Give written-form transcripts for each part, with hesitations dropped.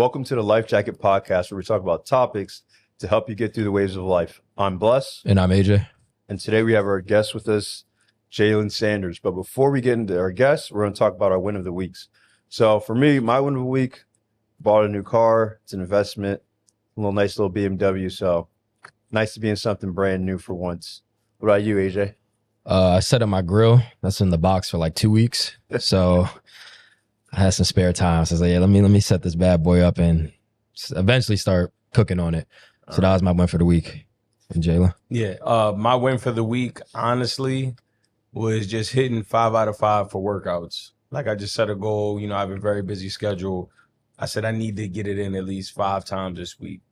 Welcome to the Life Jacket Podcast, where we talk about topics to help you get through the waves of life. I'm Bless. And I'm AJ. And today we have our guest with us, Jalen Sanders. But before we get into our guests, we're going to talk about our win of the weeks. So for me, my win of the week, bought a new car. It's an investment, a nice little BMW. So nice to be in something brand new for once. What about you, AJ? I set up my grill. That's in the box for like 2 weeks. So I had some spare time. So I was like, yeah, let me set this bad boy up and eventually start cooking on it. So that was my win for the week. And Jalen? Yeah, my win for the week, honestly, was just hitting 5 out of 5 for workouts. Like, I just set a goal. I have a very busy schedule. I said I need to get it in at least 5 times this week.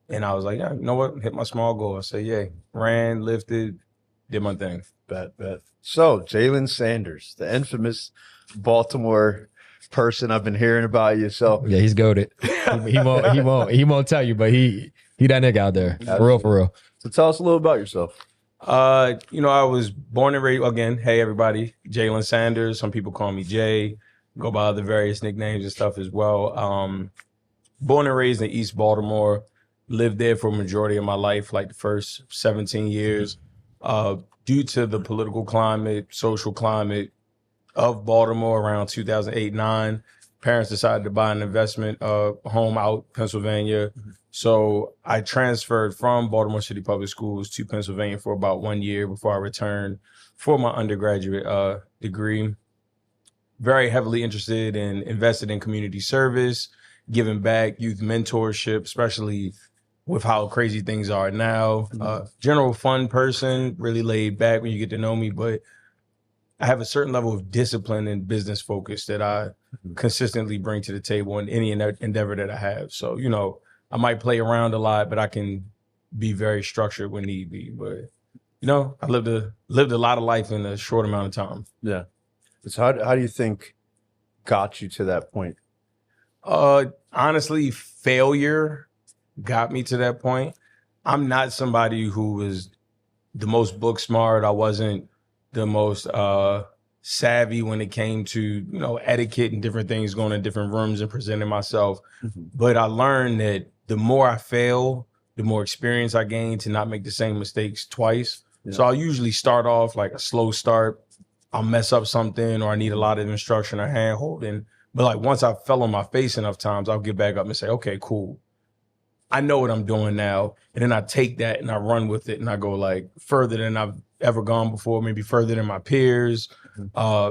And I was like, yeah, you know what? Hit my small goal. I said, yeah, ran, lifted, did my thing. Bet. So, Jalen Sanders, the infamous Baltimore person, I've been hearing about you. So yeah, he's goated. He won't tell you, but he that nigga out there. For real. So tell us a little about yourself. I was born and raised, again, hey everybody, Jalen Sanders. Some people call me Jay, go by other various nicknames and stuff as well. Born and raised in East Baltimore, lived there for a majority of my life, like the first 17 years. Due to the political climate, social climate of Baltimore around 2008-9, parents decided to buy an investment home out Pennsylvania. So I transferred from Baltimore City Public Schools to Pennsylvania for about 1 year before I returned for my undergraduate degree. Very heavily interested and invested in community service, giving back, youth mentorship, especially with how crazy things are now. General fun person, really laid back when you get to know me, but I have a certain level of discipline and business focus that I consistently bring to the table in any endeavor that I have. So, I might play around a lot, but I can be very structured when need be. But, I lived a lot of life in a short amount of time. Yeah. So how do you think got you to that point? Honestly, failure got me to that point. I'm not somebody who was the most book smart. I wasn't the most savvy when it came to, etiquette and different things, going in different rooms and presenting myself. But I learned that the more I fail, the more experience I gain to not make the same mistakes twice. Yeah. So I'll usually start off like a slow start. I'll mess up something or I need a lot of instruction or hand holding. But like once I fell on my face enough times, I'll get back up and say, okay, cool. I know what I'm doing now. And then I take that and I run with it and I go like further than I've ever gone before, maybe further than my peers,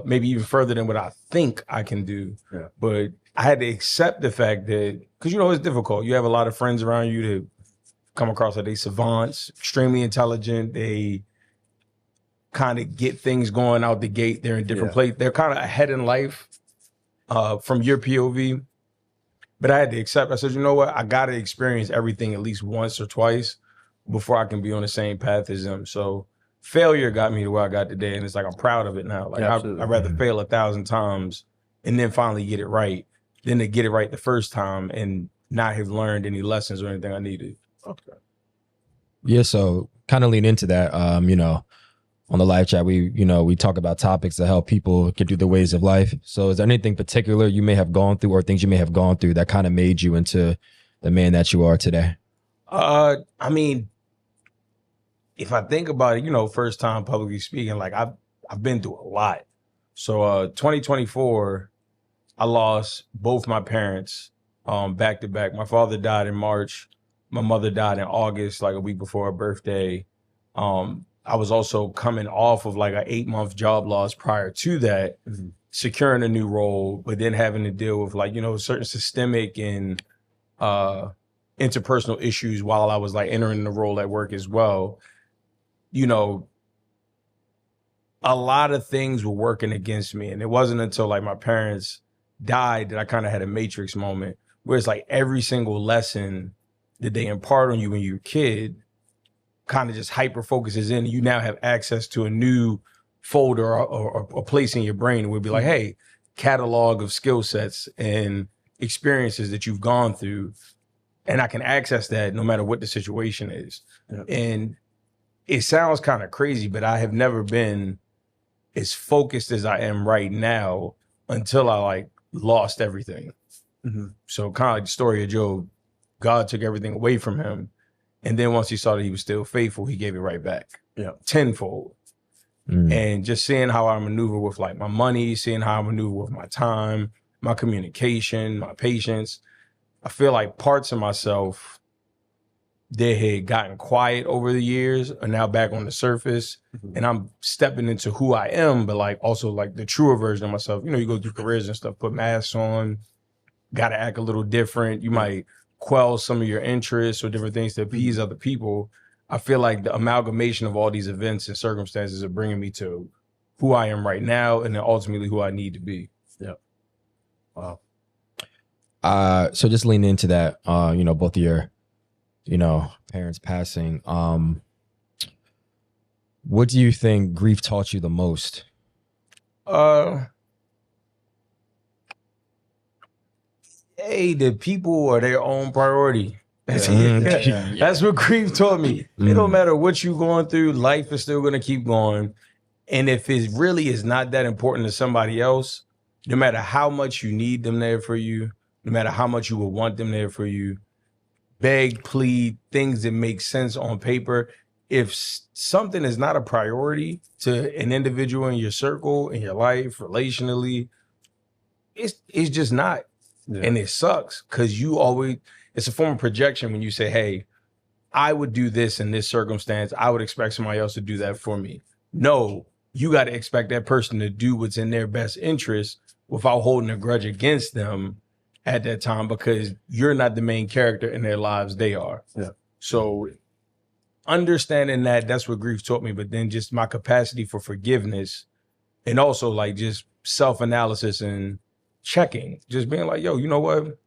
maybe even further than what I think I can do. Yeah. But I had to accept the fact that, because it's difficult. You have a lot of friends around you that come across like they savants, extremely intelligent. They kind of get things going out the gate. They're in different places. They're kind of ahead in life from your POV. But I had to accept, I said, you know what? I got to experience everything at least once or twice before I can be on the same path as them. So failure got me to where I got today. And it's like, I'm proud of it now. Like I'd rather fail 1,000 times and then finally get it right than to get it right the first time and not have learned any lessons or anything I needed. Okay. Yeah, so kind of lean into that, on the live chat, we talk about topics that help people get through the ways of life. So is there anything particular you may have gone through or things you may have gone through that kind of made you into the man that you are today? I mean, if I think about it, first time publicly speaking, like I've been through a lot. So 2024, I lost both my parents back to back. My father died in March. My mother died in August, like a week before her birthday. I was also coming off of like an 8-month job loss prior to that, securing a new role, but then having to deal with like, certain systemic and interpersonal issues while I was like entering the role at work as well. A lot of things were working against me. And it wasn't until like my parents died that I kind of had a matrix moment where it's like every single lesson that they impart on you when you're a kid kind of just hyper focuses in. You now have access to a new folder or place in your brain. It would be like, hey, catalog of skill sets and experiences that you've gone through. And I can access that no matter what the situation is. Yeah. And it sounds kind of crazy, but I have never been as focused as I am right now until I like lost everything. So kind of like the story of Job, God took everything away from him. And then once he saw that he was still faithful, he gave it right back. Yeah. Tenfold. And just seeing how I maneuver with like my money, seeing how I maneuver with my time, my communication, my patience. I feel like parts of myself that had gotten quiet over the years are now back on the surface. And I'm stepping into who I am, but like also like the truer version of myself. You know, you go through careers and stuff, put masks on, got to act a little different. You might quell some of your interests or different things to appease other people. I feel like the amalgamation of all these events and circumstances are bringing me to who I am right now and then ultimately who I need to be. Yeah. Wow. So just lean into that, you know, both of your, you know, parents passing. What do you think grief taught you the most? Hey, the people are their own priority. Yeah. That's what grief taught me. It don't matter what you're going through, life is still going to keep going. And if it really is not that important to somebody else, no matter how much you need them there for you, no matter how much you would want them there for you, beg, plead, things that make sense on paper. If something is not a priority to an individual in your circle, in your life, relationally, it's just not. Yeah. And it sucks because you always, it's a form of projection when you say, hey, I would do this in this circumstance. I would expect somebody else to do that for me. No, you got to expect that person to do what's in their best interest without holding a grudge against them at that time because you're not the main character in their lives. They are. Yeah. So understanding that, that's what grief taught me. But then just my capacity for forgiveness and also like just self-analysis and checking, just being like, yo, you know what?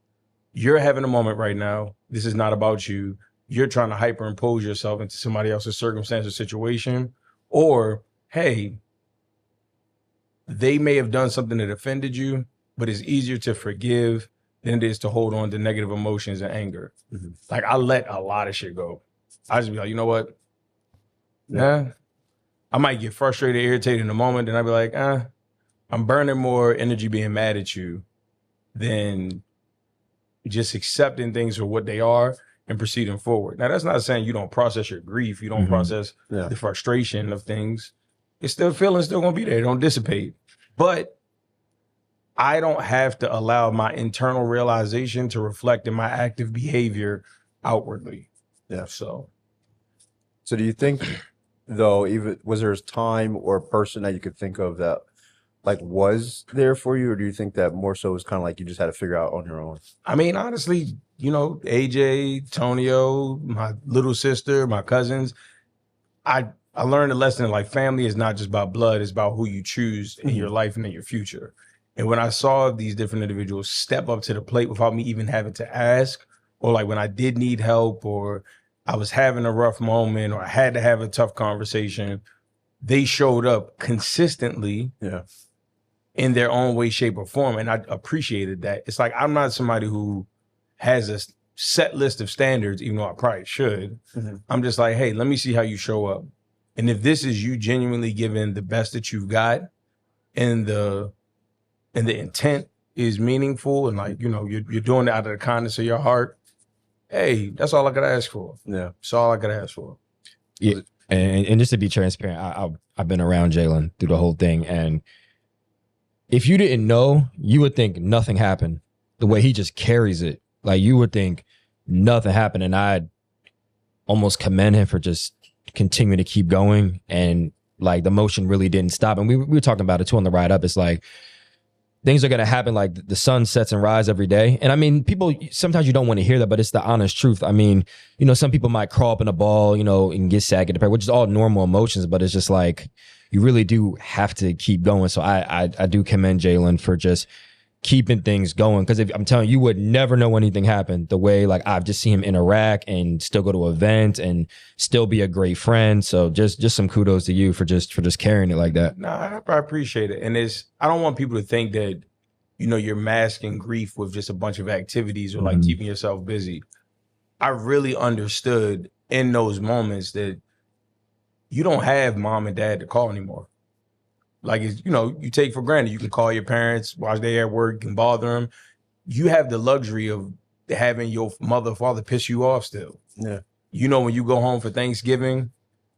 You're having a moment right now. This is not about you. You're trying to hyperimpose yourself into somebody else's circumstance or situation. Or, hey, they may have done something that offended you, but it's easier to forgive than it is to hold on to negative emotions and anger. Like I let a lot of shit go. I just be like, you know what? I might get frustrated, irritated in the moment, and I'd be like, I'm burning more energy being mad at you than just accepting things for what they are and proceeding forward. Now, that's not saying you don't process your grief. You don't process the frustration of things. It's still feelings still gonna be there. They don't dissipate. But I don't have to allow my internal realization to reflect in my active behavior outwardly. Yeah. So do you think, though, even was there a time or a person that you could think of that like was there for you, or do you think that more so was kind of like you just had to figure out on your own? I mean, honestly, you know, AJ, Tonio, my little sister, my cousins, I learned a lesson like family is not just about blood, it's about who you choose in your life and in your future. And when I saw these different individuals step up to the plate without me even having to ask, or like when I did need help or I was having a rough moment or I had to have a tough conversation, they showed up consistently in their own way, shape, or form. And I appreciated that. It's like, I'm not somebody who has a set list of standards, even though I probably should. I'm just like, hey, let me see how you show up. And if this is you genuinely giving the best that you've got and the intent is meaningful and like, you know, you're doing it out of the kindness of your heart, hey, that's all I could ask for. Yeah. That's all I could ask for. Yeah. And just to be transparent, I've been around Jalen through the whole thing. And if you didn't know, you would think nothing happened. The way he just carries it, like you would think nothing happened. And I'd almost commend him for just continuing to keep going. And like the motion really didn't stop. And we were talking about it too on the ride up. It's like things are going to happen, like the sun sets and rise every day. And I mean, people, sometimes you don't want to hear that, but it's the honest truth. I mean, you know, some people might crawl up in a ball, you know, and get sad, get depressed, which is all normal emotions, but it's just like, you really do have to keep going. So I do commend Jalen for just keeping things going. Because I'm telling you, you would never know anything happened the way like I've just seen him interact and still go to events and still be a great friend. So just some kudos to you for just carrying it like that. Nah, I appreciate it. And I don't want people to think that, you know, you're masking grief with just a bunch of activities or like keeping yourself busy. I really understood in those moments that you don't have mom and dad to call anymore. Like, it's, you know, you take for granted. You can call your parents while they're at work, you can bother them. you have the luxury of having your mother or father piss you off still. Yeah. You know, when you go home for Thanksgiving,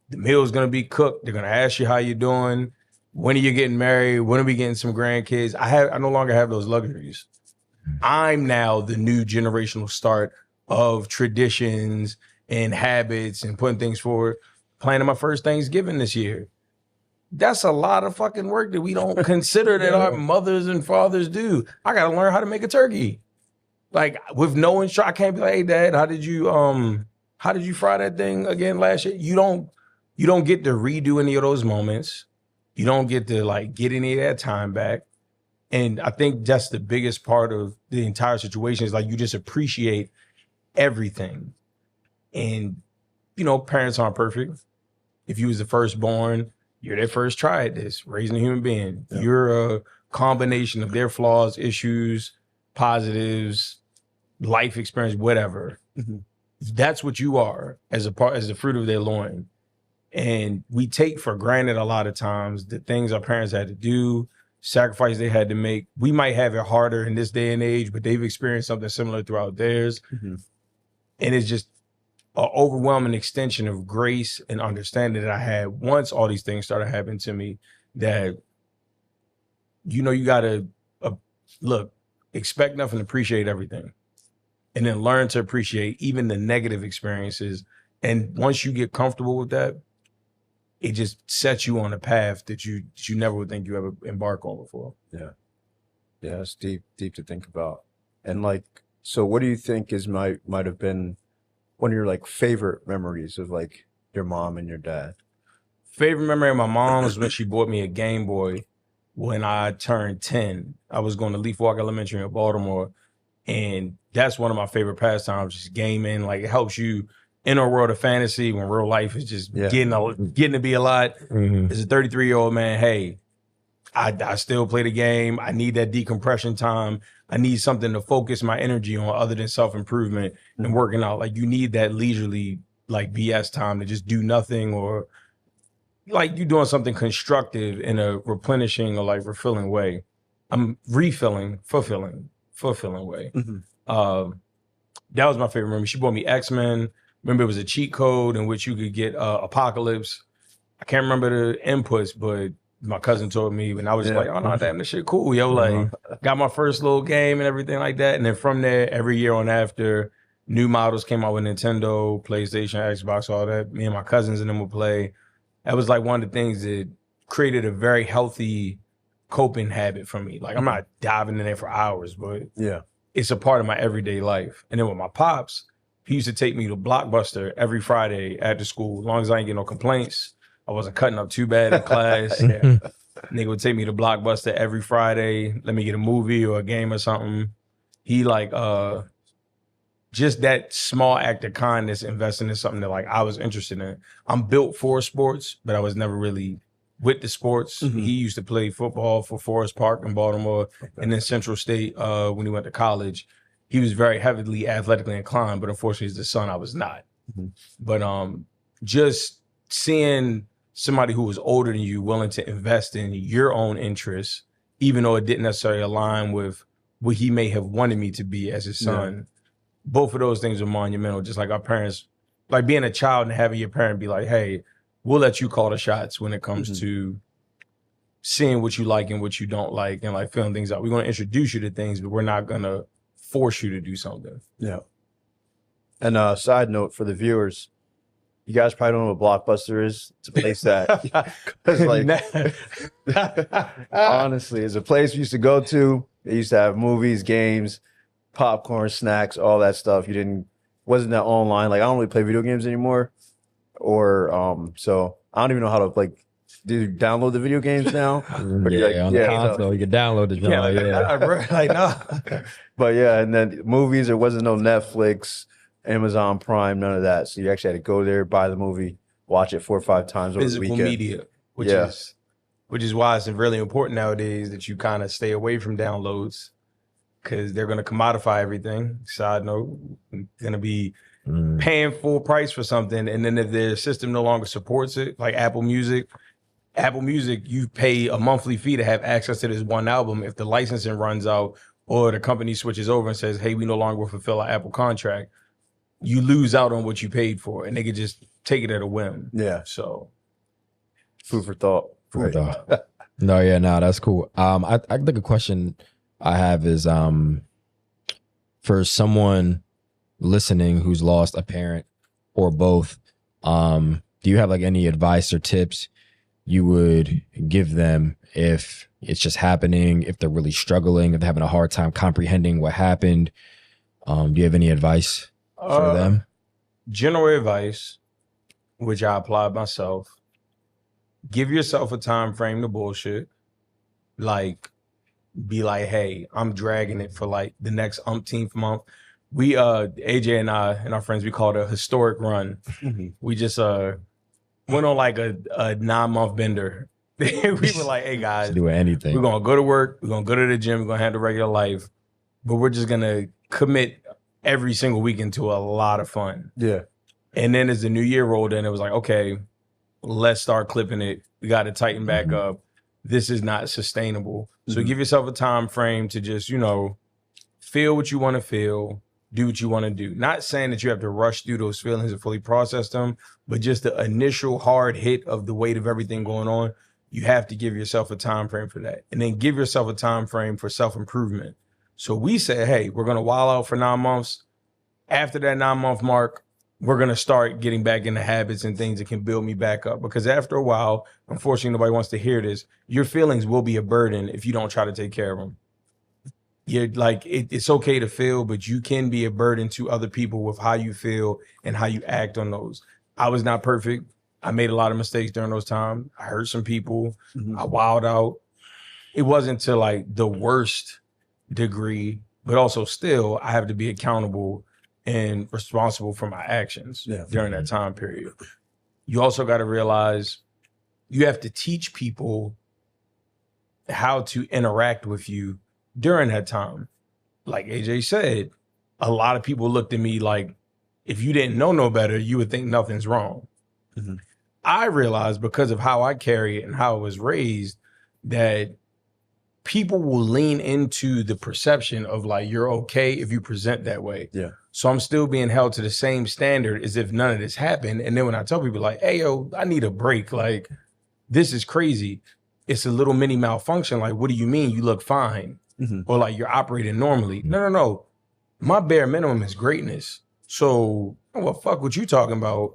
the meal's gonna be cooked. They're gonna ask you how you're doing. When are you getting married? When are we getting some grandkids? I no longer have those luxuries. I'm now the new generational start of traditions and habits and putting things forward. Planning my first Thanksgiving this year. That's a lot of fucking work that we don't consider that our mothers and fathers do. I gotta learn how to make a turkey. Like with no instruction, I can't be like, hey dad, how did you fry that thing again last year? You don't get to redo any of those moments. You don't get to like get any of that time back. And I think that's the biggest part of the entire situation is like you just appreciate everything. And you know, parents aren't perfect. If you was the firstborn, you're their first try at this, raising a human being. Yeah. You're a combination of their flaws, issues, positives, life experience, whatever. Mm-hmm. That's what you are as the fruit of their loin. And we take for granted a lot of times the things our parents had to do, sacrifices they had to make. We might have it harder in this day and age, but they've experienced something similar throughout theirs. Mm-hmm. And it's just an overwhelming extension of grace and understanding that I had once all these things started happening to me that, you know, you got to look, expect nothing, appreciate everything. And then learn to appreciate even the negative experiences. And once you get comfortable with that, it just sets you on a path that you never would think you ever embark on before. Yeah. Yeah, it's deep to think about. And like, so what do you think might have been one of your like favorite memories of like your mom and your dad? Favorite memory of my mom was when she bought me a Game Boy when I turned 10. I was going to Leaf Walk Elementary in Baltimore. And that's one of my favorite pastimes, just gaming. Like it helps you in a world of fantasy when real life is just getting to be a lot. Mm-hmm. As a 33-year-old man, hey, I still play the game. I need that decompression time. I need something to focus my energy on other than self-improvement and working out. Like you need that leisurely like BS time to just do nothing or like you doing something constructive in a replenishing or like refilling way. I'm fulfilling way. Mm-hmm. That was my favorite memory. She bought me X-Men. Remember, it was a cheat code in which you could get Apocalypse. I can't remember the inputs, but my cousin told me, and I was just like, oh, no, damn, this shit cool. Yo, like, got my first little game and everything like that. And then from there, every year on after, new models came out with Nintendo, PlayStation, Xbox, all that. Me and my cousins and them would play. That was like one of the things that created a very healthy coping habit for me. Like, I'm not diving in there for hours, but it's a part of my everyday life. And then with my pops, he used to take me to Blockbuster every Friday after school. As long as I ain't get no complaints, I wasn't cutting up too bad in class. Nigga would take me to Blockbuster every Friday, let me get a movie or a game or something. He like, just that small act of kindness, investing in something that like I was interested in. I'm built for sports, but I was never really with the sports. Mm-hmm. He used to play football for Forest Park in Baltimore and then Central State when he went to college. He was very heavily athletically inclined, but unfortunately as the son, I was not. Mm-hmm. But just seeing somebody who was older than you willing to invest in your own interests, even though it didn't necessarily align with what he may have wanted me to be as his son, both of those things are monumental. Just like our parents, like being a child and having your parent be like, hey, we'll let you call the shots when it comes to seeing what you like and what you don't like and like filling things out. We're going to introduce you to things, but we're not going to force you to do something. Yeah. And side note for the viewers, you guys probably don't know what Blockbuster is. It's a place that, like, honestly, it's a place we used to go to. They used to have movies, games, popcorn, snacks, all that stuff. Wasn't that online? Like, I don't really play video games anymore. Or, so I don't even know how to, like, download the video games now? On the console, you can download the no. But yeah, and then movies, there wasn't no Netflix, Amazon Prime, none of that. So you actually had to go there, buy the movie, watch it 4 or 5 times over the weekend. Physical media, which is why it's really important nowadays that you kind of stay away from downloads because they're going to commodify everything. Side note, going to be paying full price for something, and then if their system no longer supports it, like Apple Music, you pay a monthly fee to have access to this one album. If the licensing runs out or the company switches over and says, hey, we no longer will fulfill our Apple contract, you lose out on what you paid for, and they could just take it at a whim. Yeah. So Food for thought. Right. No, yeah, no, that's cool. I think a question I have is for someone listening who's lost a parent or both, do you have like any advice or tips you would give them if it's just happening, if they're really struggling, if they're having a hard time comprehending what happened? Do you have any advice for them? General advice, which I applied myself: give yourself a time frame to bullshit. Like, be like, hey, I'm dragging it for like the next umpteenth month. We AJ and I and our friends, we call it a historic run. We just went on like a 9-month bender. We were like, hey guys, Do anything. we're gonna go to work, we're gonna go to the gym, we're gonna handle regular life, but we're just gonna commit every single weekend to a lot of fun. Yeah. And then as the new year rolled in, it was like, okay, let's start clipping it. We got to tighten back up. This is not sustainable. So give yourself a time frame to just, feel what you want to feel, do what you want to do. Not saying that you have to rush through those feelings and fully process them, but just the initial hard hit of the weight of everything going on, you have to give yourself a time frame for that. And then give yourself a time frame for self-improvement. So we said, hey, we're going to wild out for 9 months. After that 9-month mark, we're going to start getting back into habits and things that can build me back up. Because after a while, unfortunately, nobody wants to hear this, your feelings will be a burden if you don't try to take care of them. You're like, it's okay to feel, but you can be a burden to other people with how you feel and how you act on those. I was not perfect. I made a lot of mistakes during those times. I hurt some people. I wilded out. It wasn't to like the worst degree, but also still I have to be accountable and responsible for my actions during that time period. You also got to realize you have to teach people how to interact with you during that time. Like AJ said, a lot of people looked at me like, if you didn't know no better, you would think nothing's wrong. I realized, because of how I carry it and how I was raised, that people will lean into the perception of like, you're okay if you present that way. Yeah. So I'm still being held to the same standard as if none of this happened. And then when I tell people like, hey, yo, I need a break. Like, this is crazy. It's a little mini malfunction. Like, what do you mean? You look fine. Or like you're operating normally. No. My bare minimum is greatness. So, well, fuck what you talking about.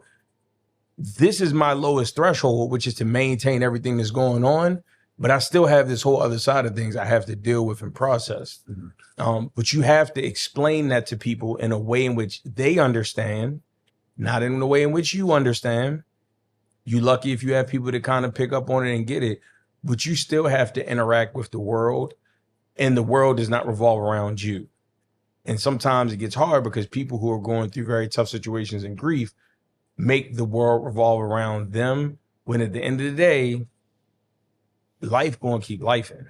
This is my lowest threshold, which is to maintain everything that's going on. But I still have this whole other side of things I have to deal with and process. But you have to explain that to people in a way in which they understand, not in the way in which you understand. You're lucky if you have people that kind of pick up on it and get it, but you still have to interact with the world, and the world does not revolve around you. And sometimes it gets hard because people who are going through very tough situations and grief make the world revolve around them, when at the end of the day, life going to keep lifing.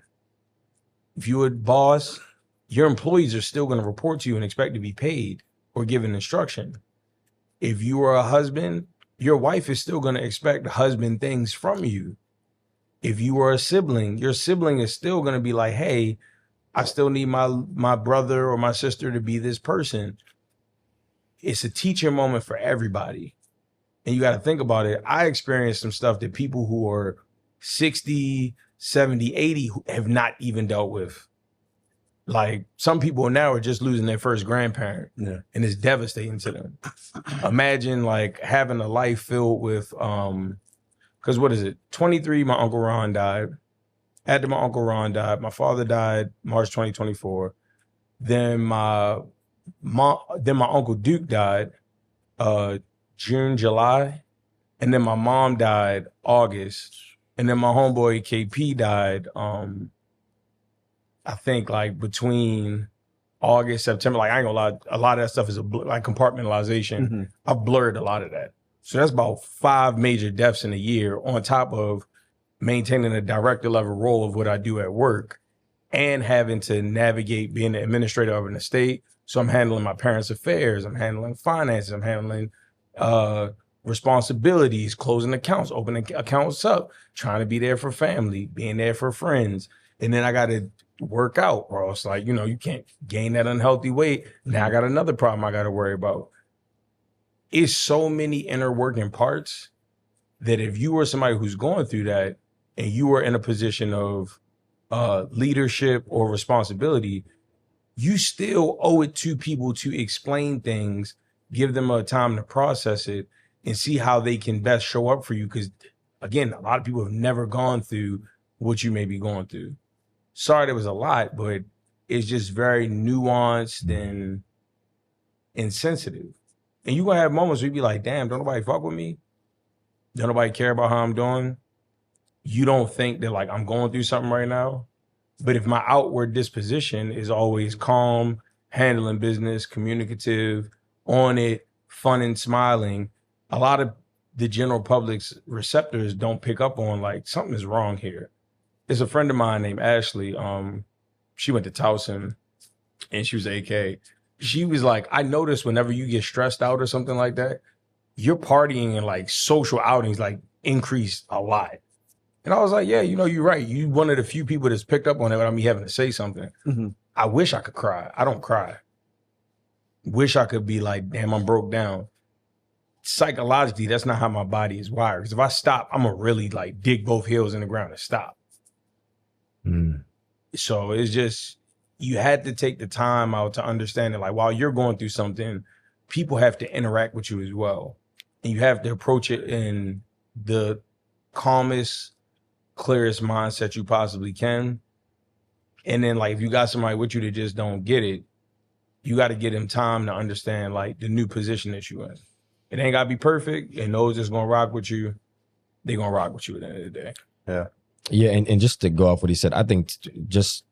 If you're a boss, your employees are still going to report to you and expect to be paid or given instruction. If you are a husband, your wife is still going to expect husband things from you. If you are a sibling, your sibling is still going to be like, hey, I still need my brother or my sister to be this person. It's a teaching moment for everybody. And you got to think about it. I experienced some stuff that people who are 60, 70, 80 have not even dealt with. Like, some people now are just losing their first grandparent, and it's devastating to them. Imagine like having a life filled with, because what is it? 23, my Uncle Ron died. After my Uncle Ron died, my father died March 2024. Then my Uncle Duke died June, July. And then my mom died August. And then my homeboy KP died, I think like between August, September. Like, I ain't gonna lie, a lot of that stuff is like compartmentalization. I've blurred a lot of that. So that's about 5 major deaths in a year, on top of maintaining a director level role of what I do at work and having to navigate being the administrator of an estate. So I'm handling my parents' affairs, I'm handling finances, I'm handling responsibilities, closing accounts, opening accounts up, trying to be there for family, being there for friends. And then I got to work out, or else, like, you can't gain that unhealthy weight. Now I got another problem I got to worry about. It's so many inner working parts that if you were somebody who's going through that and you were in a position of leadership or responsibility, you still owe it to people to explain things, give them a time to process it, and see how they can best show up for you. Because, again, a lot of people have never gone through what you may be going through. Sorry, there was a lot, but it's just very nuanced and insensitive. And you're going to have moments where you be like, damn, don't nobody fuck with me? Don't nobody care about how I'm doing? You don't think that, like, I'm going through something right now? But if my outward disposition is always calm, handling business, communicative, on it, fun and smiling, a lot of the general public's receptors don't pick up on, like, something is wrong here. There's a friend of mine named Ashley. She went to Towson and she was AK. She was like, I noticed whenever you get stressed out or something like that, your partying and like social outings like increase a lot. And I was like, yeah, you're right. You one of the few people that's picked up on it without me having to say something. Mm-hmm. I wish I could cry. I don't cry. Wish I could be like, damn, I'm broke down. Psychologically, that's not how my body is wired. Because if I stop, I'm going to really like dig both heels in the ground and stop. Mm. So it's just, you had to take the time out to understand that, like, while you're going through something, people have to interact with you as well. And you have to approach it in the calmest, clearest mindset you possibly can. And then, like, if you got somebody with you that just don't get it, you got to give them time to understand, like, the new position that you're in. It ain't got to be perfect. And those that's going to rock with you, they're going to rock with you at the end of the day. Yeah. Yeah, and just to go off what he said, I think just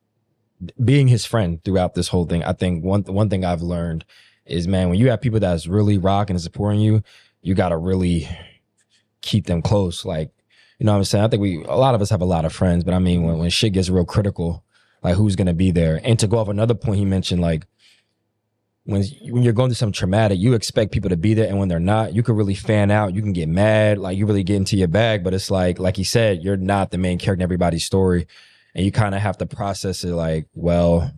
being his friend throughout this whole thing, I think one thing I've learned is, man, when you have people that's really rocking and supporting you, you got to really keep them close. Like, you know what I'm saying? I think a lot of us have a lot of friends, but I mean, when shit gets real critical, like, who's going to be there? And to go off another point he mentioned, like, when you're going through something traumatic, you expect people to be there, and when they're not, you can really fan out. You can get mad, like, you really get into your bag, but it's like he said, you're not the main character in everybody's story, and you kind of have to process it like, well,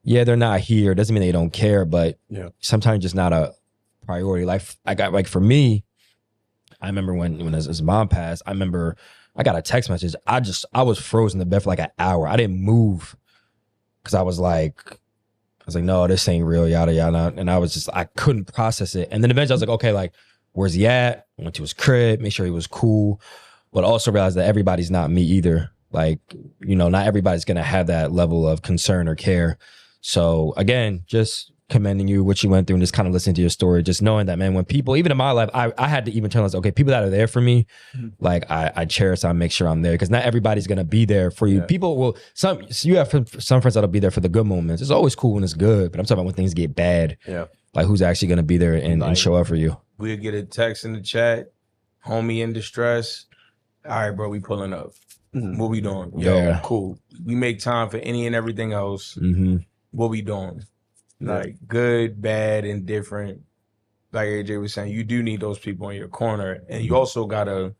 yeah, they're not here. Doesn't mean they don't care, but sometimes just not a priority. Like for me, I remember when his mom passed, I remember I got a text message. I was frozen in the bed for like an hour. I didn't move because I was like, no, this ain't real, yada, yada. And I couldn't process it. And then eventually I was like, okay, like, where's he at? I went to his crib, make sure he was cool, but also realized that everybody's not me either. Like, not everybody's going to have that level of concern or care. So again, just commending you, what you went through, and just kind of listening to your story, just knowing that, man, when people, even in my life, I had to even tell us, okay, people that are there for me, like, I cherish, I make sure I'm there, because not everybody's going to be there for you. People will, you have some friends that'll be there for the good moments. It's always cool when it's good, but I'm talking about when things get bad. Yeah. Like, who's actually going to be there and show up for you? We'll get a text in the chat, homie in distress. All right, bro, we pulling up. Mm-hmm. What we doing? Yo, cool. We make time for any and everything else. Mm-hmm. What we doing? Like, good, bad, indifferent. Like AJ was saying, you do need those people in your corner. And you also gotta,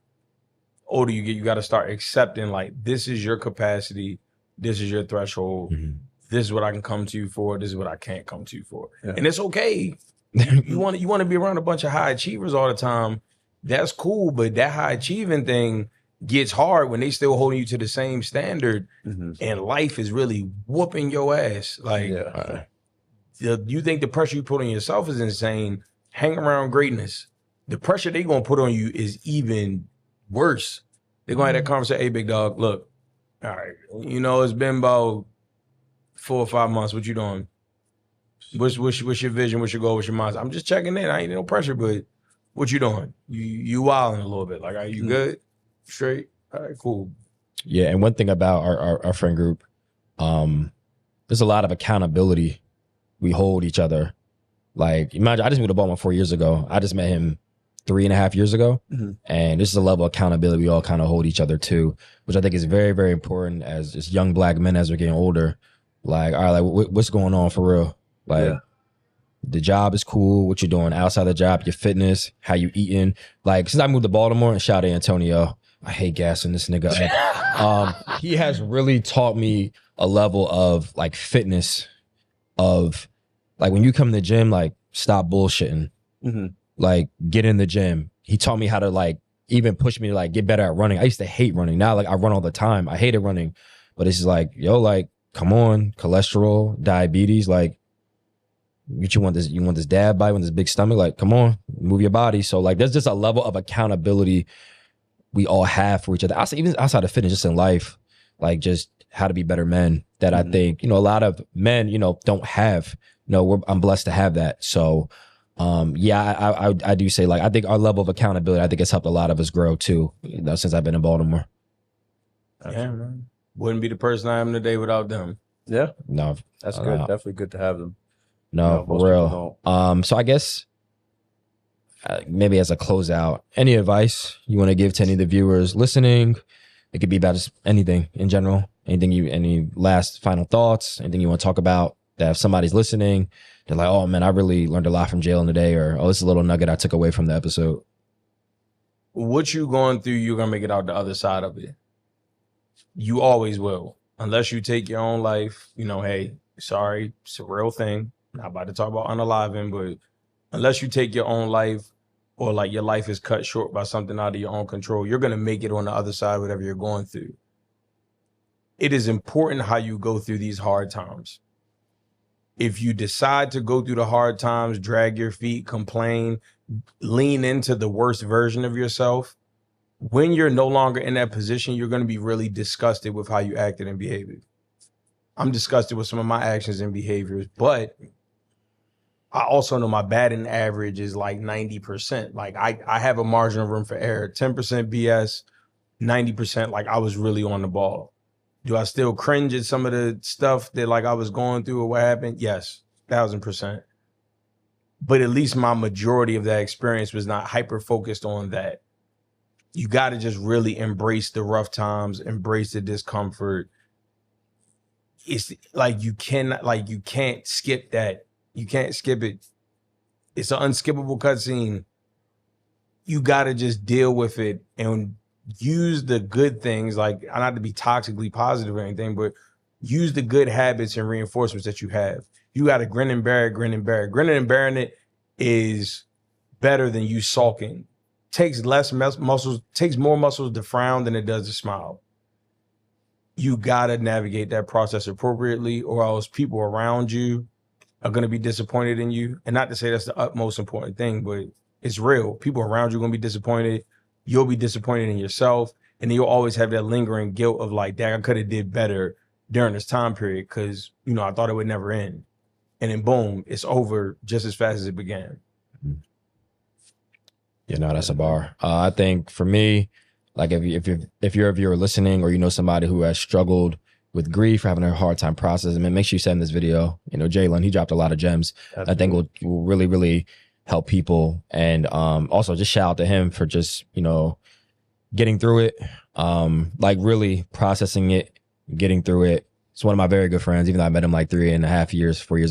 older you get, you gotta start accepting, like, this is your capacity, this is your threshold, this is what I can come to you for, this is what I can't come to you for. Yeah. And it's okay. You want to be around a bunch of high achievers all the time. That's cool, but that high achieving thing gets hard when they still holding you to the same standard, and life is really whooping your ass. Like, you think the pressure you put on yourself is insane. Hang around greatness. The pressure they gonna put on you is even worse. They're gonna have that conversation. Hey, big dog, look, all right, it's been about 4 or 5 months. What you doing? What's your vision? What's your goal? What's your mindset? I'm just checking in. I ain't no pressure, but what you doing? You wilding a little bit. Like, are you good? Straight? All right, cool. Yeah, and one thing about our friend group, there's a lot of accountability. We hold each other. Like, imagine, I just moved to Baltimore 4 years ago. I just met him 3.5 years ago. And this is a level of accountability we all kind of hold each other to, which I think is very, very important as just young Black men as we're getting older. Like, all right, like, what's going on for real? Like, the job is cool. What you're doing outside the job, your fitness, how you eating. Like, since I moved to Baltimore, and shout out to Antonio, I hate gassing this nigga up. He has really taught me a level of like fitness, of like when you come to the gym, like stop bullshitting, like get in the gym. He taught me how to like even push me to like get better at running. I used to hate running. Now like I run all the time. I hated running, but it's just like, yo, like come on, cholesterol, diabetes, like you want this dad body, you want this big stomach, like come on, move your body. So like there's just a level of accountability we all have for each other. Even outside of fitness, just in life, like just how to be better men that I think, a lot of men, don't have, I'm blessed to have that. So yeah, I do say like, I think our level of accountability, I think it's helped a lot of us grow too, since I've been in Baltimore. Yeah, man. Wouldn't be the person I am today without them. Yeah. No, That's good. Definitely good to have them. No, for real. So I guess maybe as a closeout, any advice you want to give to any of the viewers listening? It could be about just anything in general. Any last final thoughts? Anything you want to talk about that if somebody's listening, they're like, oh man, I really learned a lot from Jalen today, or oh, this is a little nugget I took away from the episode. What you going through, you're gonna make it out the other side of it. You always will, unless you take your own life. Hey, sorry, it's a real thing. Not about to talk about unaliving, but unless you take your own life, or like your life is cut short by something out of your own control, you're gonna make it on the other side, whatever you're going through. It is important how you go through these hard times. If you decide to go through the hard times, drag your feet, complain, lean into the worst version of yourself, when you're no longer in that position, you're going to be really disgusted with how you acted and behaved. I'm disgusted with some of my actions and behaviors, but I also know my batting average is like 90%. Like I have a margin of room for error, 10% BS, 90% like I was really on the ball. Do I still cringe at some of the stuff that like I was going through or what happened? Yes, 1000%. But at least my majority of that experience was not hyper-focused on that. You got to just really embrace the rough times, embrace the discomfort. It's like you can't skip that. You can't skip it. It's an unskippable cutscene. You got to just deal with it and use the good things, like not to be toxically positive or anything, but use the good habits and reinforcements that you have. You got to grin and bear it, grin and bear it. Grinning and bearing it is better than you sulking. Takes less muscles, takes more muscles to frown than it does to smile. You got to navigate that process appropriately, or else people around you are going to be disappointed in you. And not to say that's the utmost important thing, but it's real. People around you are going to be disappointed. You'll be disappointed in yourself. And then you'll always have that lingering guilt of like, dang, I could have did better during this time period because, I thought it would never end. And then boom, it's over just as fast as it began. That's a bar. I think for me, like if you're a viewer listening, or you know somebody who has struggled with grief or having a hard time processing, make sure you send this video. Jalen, he dropped a lot of gems. Absolutely. I think will really, really help people. And also just shout out to him for just, getting through it, like really processing it, getting through it. It's one of my very good friends, even though I met him like 4 years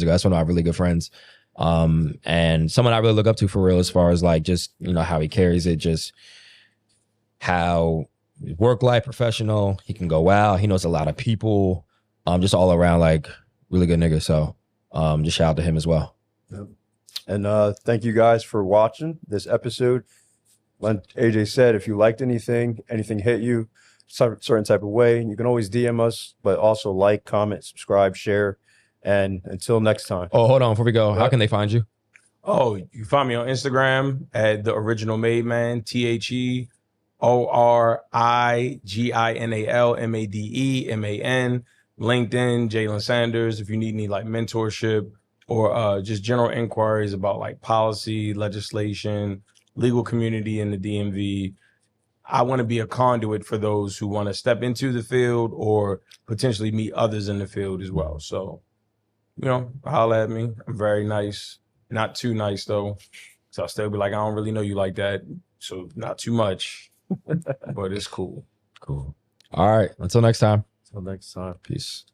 ago. That's one of my really good friends. And someone I really look up to for real, as far as like just, how he carries it, just how work life, professional, he can go out. He knows a lot of people, just all around like really good nigga. So just shout out to him as well. Yep. And thank you guys for watching this episode. Like AJ said, if you liked anything hit you certain type of way, you can always DM us, but also like, comment, subscribe, share. And until next time. Oh, hold on. Before we go, how can they find you? Oh, you can find me on Instagram at The Original Made Man, TheOriginalMademan. LinkedIn, Jalen Sanders. If you need any like mentorship or just general inquiries about like policy, legislation, legal community in the DMV, I want to be a conduit for those who want to step into the field or potentially meet others in the field as well. So, holla at me. I'm very nice. Not too nice though. So I'll still be like, I don't really know you like that. So not too much, but it's cool. Cool. All right. Until next time. Until next time. Peace.